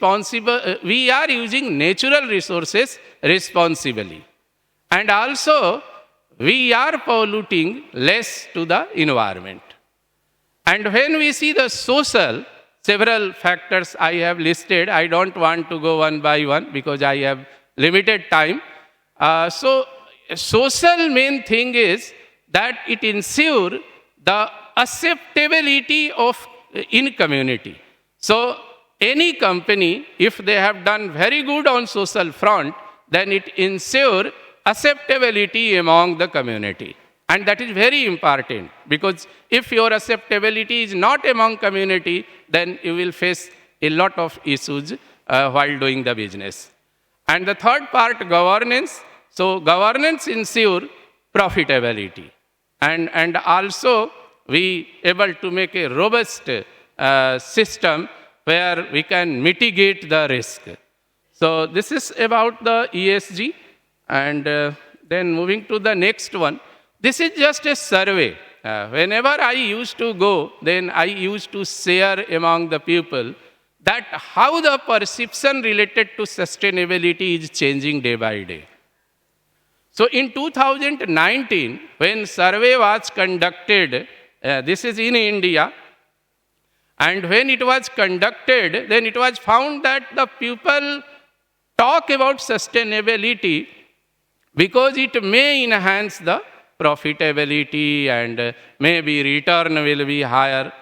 we are using natural resources responsibly. And also, we are polluting less to the environment. And when we see the social, several factors I have listed. I don't want to go one by one because I have limited time. So, social main thing is that it ensures the acceptability of in community. So, any company, if they have done very good on social front, then it ensures acceptability among the community. And that is very important, because if your acceptability is not among community, then you will face a lot of issues while doing the business. And the third part, governance. So governance ensure profitability. And also we able to make a robust system where we can mitigate the risk. So this is about the ESG. And then moving to the next one. This is just a survey. Whenever I used to go, then I used to share among the people that how the perception related to sustainability is changing day by day. So in 2019, when survey was conducted, this is in India, and when it was conducted, then it was found that the people talk about sustainability because it may enhance the profitability and maybe return will be higher.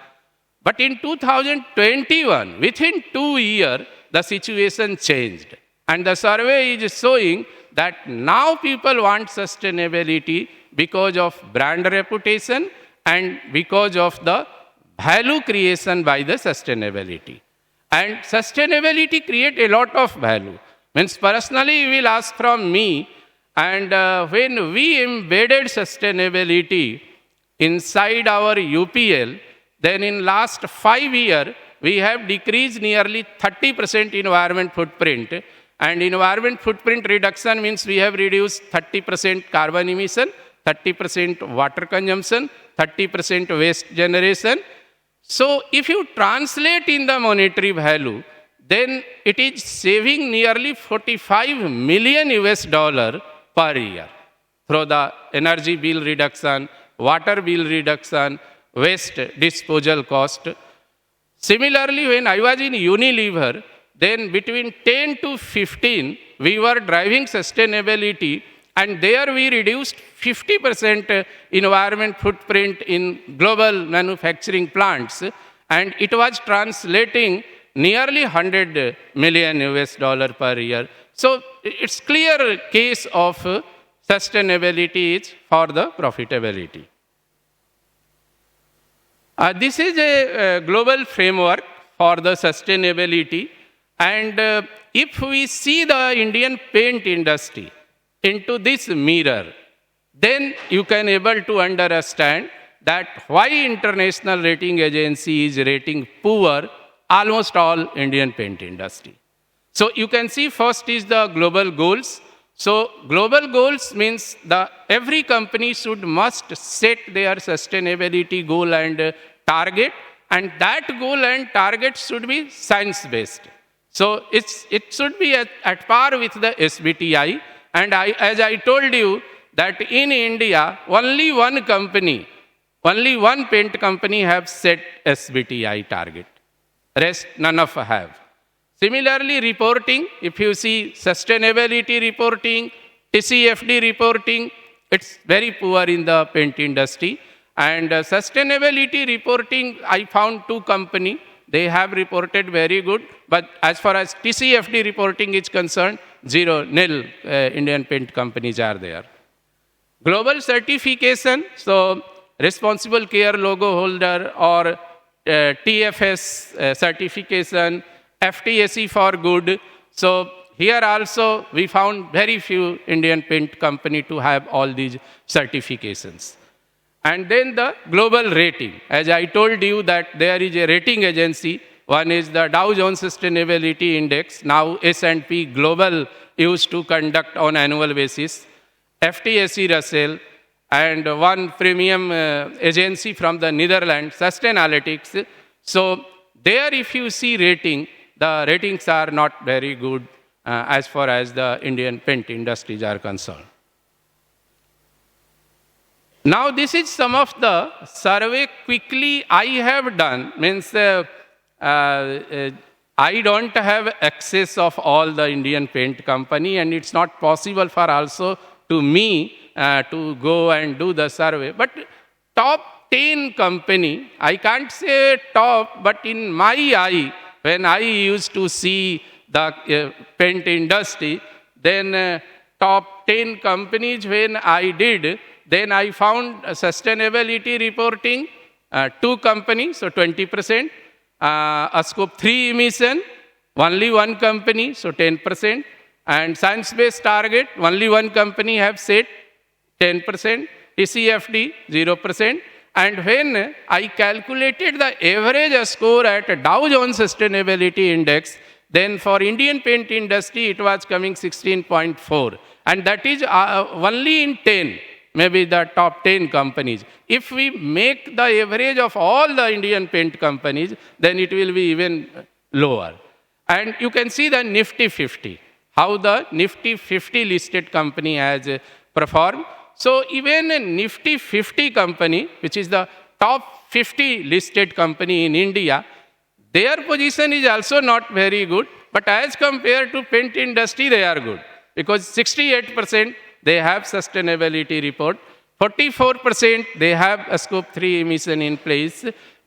But in 2021, within 2 years, the situation changed. And the survey is showing that now people want sustainability because of brand reputation and because of the value creation by the sustainability. And sustainability creates a lot of value. Means personally, you will ask from me, and when we embedded sustainability inside our UPL, then in last 5 years, we have decreased nearly 30% environment footprint. And environment footprint reduction means we have reduced 30% carbon emission, 30% water consumption, 30% waste generation. So if you translate in the monetary value, then it is saving nearly $45 million per year through the energy bill reduction, water bill reduction, waste disposal cost. Similarly, when I was in Unilever, then between 10 to 15, we were driving sustainability, and there we reduced 50% environment footprint in global manufacturing plants, and it was translating nearly $100 million per year. So it's clear case of sustainability is for the profitability. This is a global framework for the sustainability. And if we see the Indian paint industry into this mirror, then you can able to understand that why international rating agency is rating poor almost all Indian paint industry. So you can see first is the global goals. So global goals means every company must set their sustainability goal and target, and that goal and target should be science-based. So it should be at par with the SBTi. And as I told you that in India, only one paint company have set SBTi target. Rest none of have. Similarly, reporting, if you see sustainability reporting, TCFD reporting, it's very poor in the paint industry. And sustainability reporting, I found 2 companies. They have reported very good. But as far as TCFD reporting is concerned, nil Indian paint companies are there. Global certification, so responsible care logo holder or TFS certification, FTSE for good. So here also we found very few Indian paint company to have all these certifications. And then the global rating. As I told you that there is a rating agency. One is the Dow Jones Sustainability Index. Now S&P Global used to conduct on annual basis. FTSE Russell, and one premium agency from the Netherlands, Sustainalytics. So there if you see rating, the ratings are not very good as far as the Indian paint industries are concerned. Now, this is some of the survey quickly I have done, means I don't have access of all the Indian paint company, and it's not possible for also to me to go and do the survey. But top 10 company, I can't say top, but in my eye, when I used to see the paint industry, then top 10 companies when I did, then I found sustainability reporting, 2 companies, so 20%. A scope 3 emission, only 1 company, so 10%. And science-based target, only 1 company have set 10%. TCFD, 0%. And when I calculated the average score at Dow Jones Sustainability Index, then for Indian paint industry, it was coming 16.4. And that is only in 10. Maybe the top 10 companies. If we make the average of all the Indian paint companies, then it will be even lower. And you can see the Nifty 50, how the Nifty 50 listed company has performed. So even a Nifty 50 company, which is the top 50 listed company in India, their position is also not very good, but as compared to paint industry, they are good. Because 68% they have sustainability report, 44% they have a scope 3 emission in place,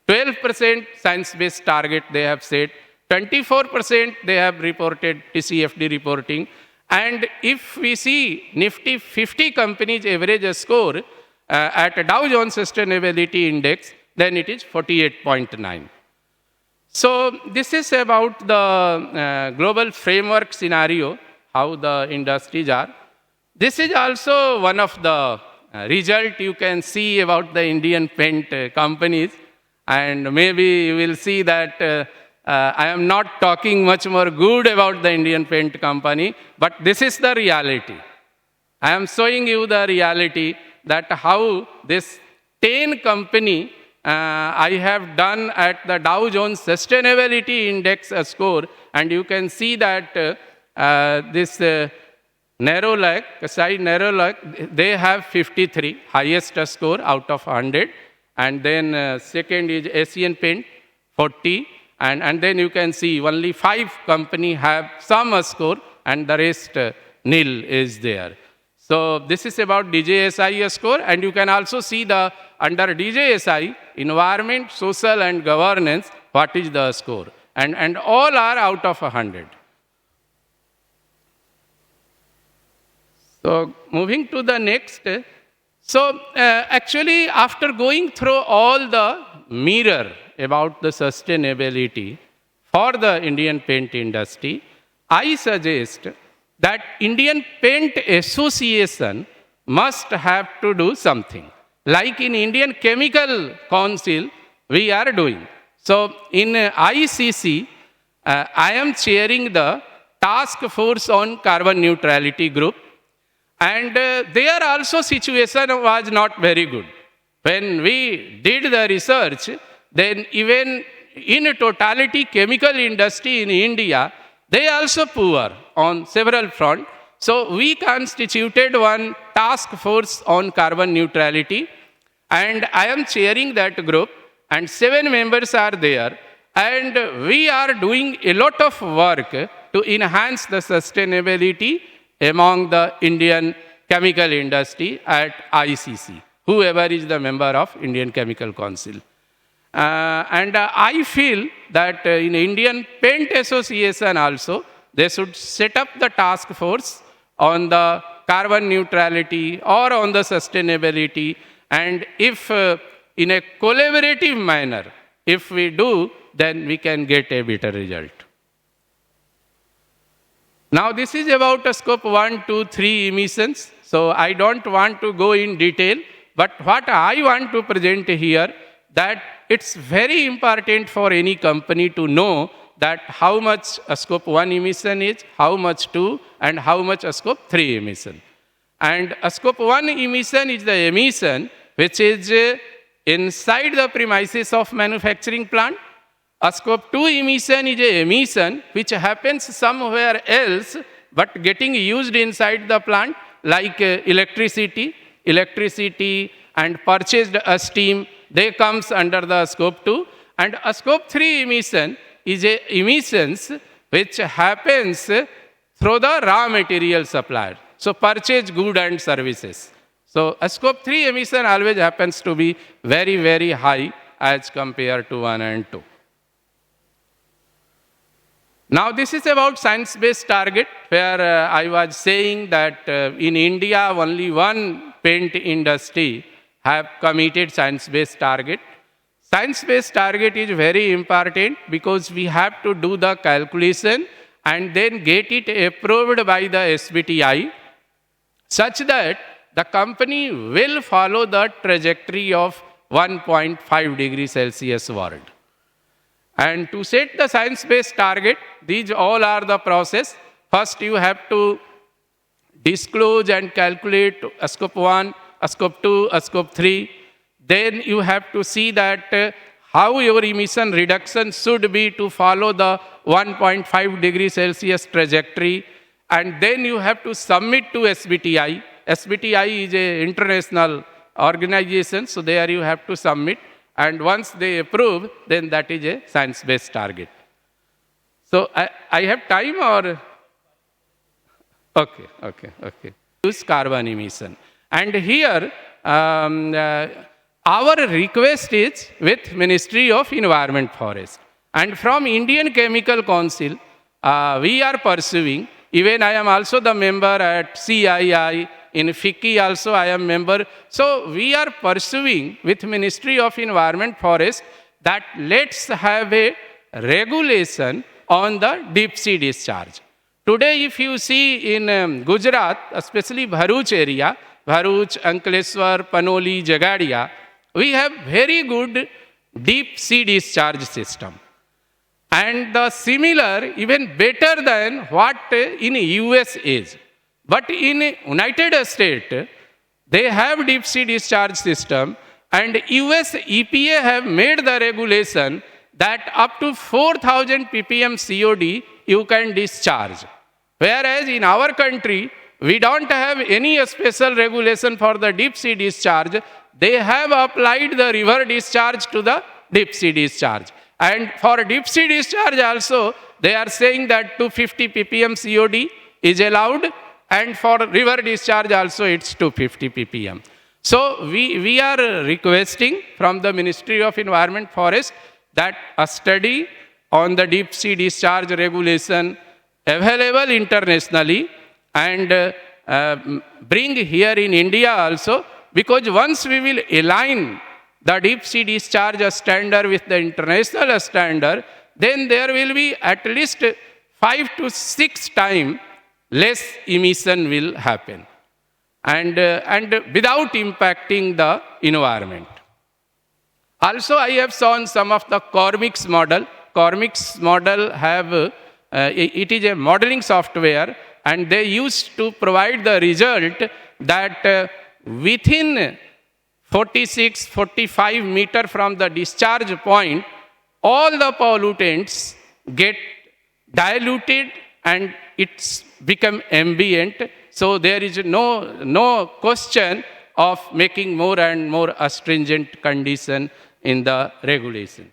12% science-based target they have set, 24% they have reported TCFD reporting, and if we see Nifty 50 companies average score at Dow Jones Sustainability Index, then it is 48.9. So this is about the global framework scenario, how the industries are. This is also one of the result you can see about the Indian paint companies, and maybe you will see that I am not talking much more good about the Indian paint company, but this is the reality. I am showing you the reality that how this 10 company I have done at the Dow Jones Sustainability Index score, and you can see that this narrow leg, Kasai narrow leg, they have 53, highest score out of 100. And then second is Asian Paint, 40. And then you can see only 5 companies have some score, and the rest nil is there. So this is about DJSI score, and you can also see the under DJSI, environment, social and governance, what is the score. And all are out of 100. So moving to the next. So actually after going through all the mirror about the sustainability for the Indian paint industry, I suggest that Indian Paint Association must have to do something. Like in Indian Chemical Council, we are doing. So in ICC, I am chairing the task force on carbon neutrality group. And there also situation was not very good. When we did the research, then even in totality chemical industry in India, they also poor on several fronts. So we constituted one task force on carbon neutrality, and I am chairing that group, and 7 members are there. And we are doing a lot of work to enhance the sustainability among the Indian chemical industry at ICC, whoever is the member of Indian Chemical Council. And I feel that in Indian Paint Association also, they should set up the task force on the carbon neutrality or on the sustainability. And if in a collaborative manner, if we do, then we can get a better result. Now this is about scope 1, 2, 3 emissions. So I don't want to go in detail, but what I want to present here, that it's very important for any company to know that how much a scope 1 emission is, how much 2, and how much a scope 3 emission. And a scope 1 emission is the emission which is inside the premises of manufacturing plant, A scope 2 emission is a emission which happens somewhere else but getting used inside the plant, like electricity and purchased steam, they comes under the scope 2. And a scope 3 emission is a emissions which happens through the raw material supplier. So purchase goods and services. So a scope 3 emission always happens to be very, very high as compared to 1 and 2. Now this is about science-based target, where I was saying that in India only one paint industry have committed science-based target. Science-based target is very important because we have to do the calculation and then get it approved by the SBTi, such that the company will follow the trajectory of 1.5 degrees Celsius world. And to set the science-based target, these all are the process. First, you have to disclose and calculate a scope 1, a scope 2, a scope 3. Then you have to see that how your emission reduction should be to follow the 1.5 degrees Celsius trajectory. And then you have to submit to SBTi. SBTi is an international organization, so there you have to submit. And once they approve, then that is a science-based target. So I have time or? Okay. Use carbon emission. And here, our request is with Ministry of Environment Forest. And from Indian Chemical Council, we are pursuing, even I am also the member at CII, in FICCI also I am member. So we are pursuing with Ministry of Environment Forest that let's have a regulation on the deep sea discharge. Today if you see in Gujarat, especially Bharuch area, Bharuch, Ankleshwar, Panoli, Jagadia, we have very good deep sea discharge system. And the similar, even better than what in US is. But in United States, they have deep sea discharge system, and US EPA have made the regulation that up to 4,000 ppm COD you can discharge. Whereas in our country, we don't have any special regulation for the deep sea discharge. They have applied the river discharge to the deep sea discharge. And for deep sea discharge also, they are saying that 250 ppm COD is allowed. And for river discharge also, it's 250 ppm. So we are requesting from the Ministry of Environment Forest that a study on the deep sea discharge regulation available internationally and bring here in India also, because once we will align the deep sea discharge standard with the international standard, then there will be at least 5 to 6 times less emission will happen, and without impacting the environment. Also, I have shown some of the Cormix model. Cormix model have, it is a modeling software, and they used to provide the result that within 46, 45 meter from the discharge point, all the pollutants get diluted and it's become ambient. So there is no question of making more and more stringent condition in the regulation.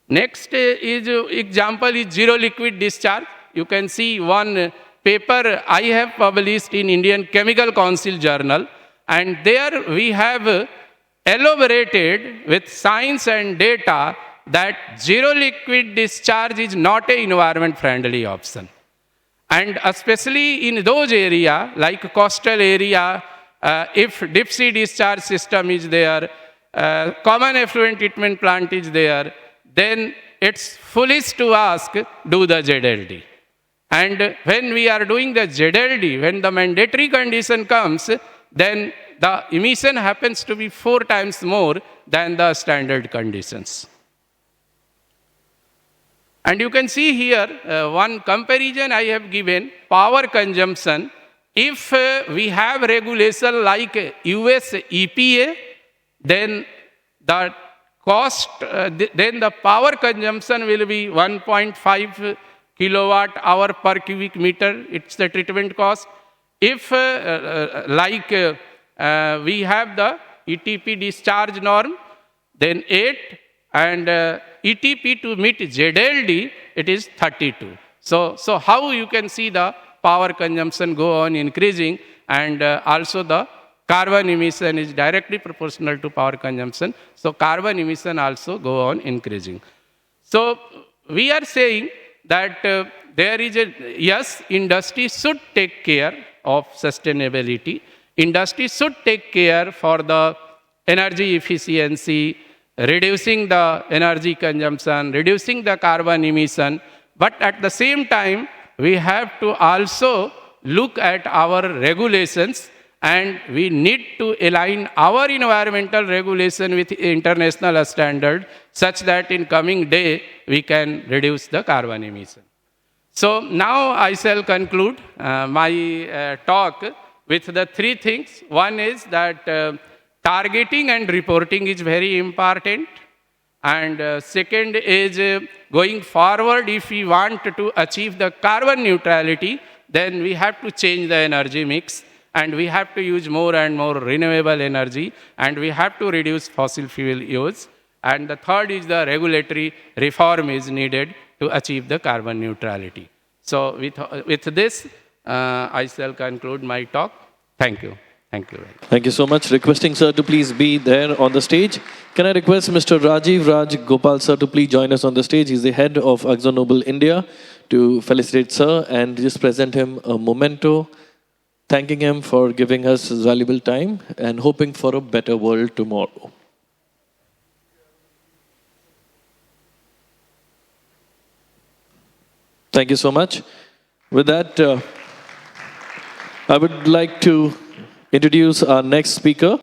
Next is example is zero liquid discharge. You can see one paper I have published in Indian Chemical Council journal, and there we have elaborated with science and data that zero liquid discharge is not an environment friendly option. And especially in those areas, like coastal area, if deep sea discharge system is there, common effluent treatment plant is there, then it's foolish to ask, do the ZLD. And when we are doing the ZLD, when the mandatory condition comes, then the emission happens to be 4 times more than the standard conditions. And you can see here, one comparison I have given, power consumption. If we have regulation like US EPA, then the cost, then the power consumption will be 1.5 kilowatt hour per cubic meter. It's the treatment cost. If we have the ETP discharge norm, then 8, and ETP to meet ZLD, it is 32. So how you can see the power consumption go on increasing, and also the carbon emission is directly proportional to power consumption. So carbon emission also go on increasing. So we are saying that there is yes, industry should take care of sustainability. Industry should take care for the energy efficiency, reducing the energy consumption, reducing the carbon emission. But at the same time, we have to also look at our regulations, and we need to align our environmental regulation with international standard such that in coming day we can reduce the carbon emission. So now I shall conclude my talk with the three things. One is that targeting and reporting is very important. And second is going forward, if we want to achieve the carbon neutrality, then we have to change the energy mix, and we have to use more and more renewable energy, and we have to reduce fossil fuel use. And the third is the regulatory reform is needed to achieve the carbon neutrality. So with this, I shall conclude my talk. Thank you. Thank you. Thank you so much. Requesting sir to please be there on the stage. Can I request Mr. Rajiv Raj Gopal sir to please join us on the stage? He's the head of AkzoNobel India, to felicitate sir and just present him a memento, thanking him for giving us his valuable time and hoping for a better world tomorrow. Thank you so much. With that, I would like to introduce our next speaker.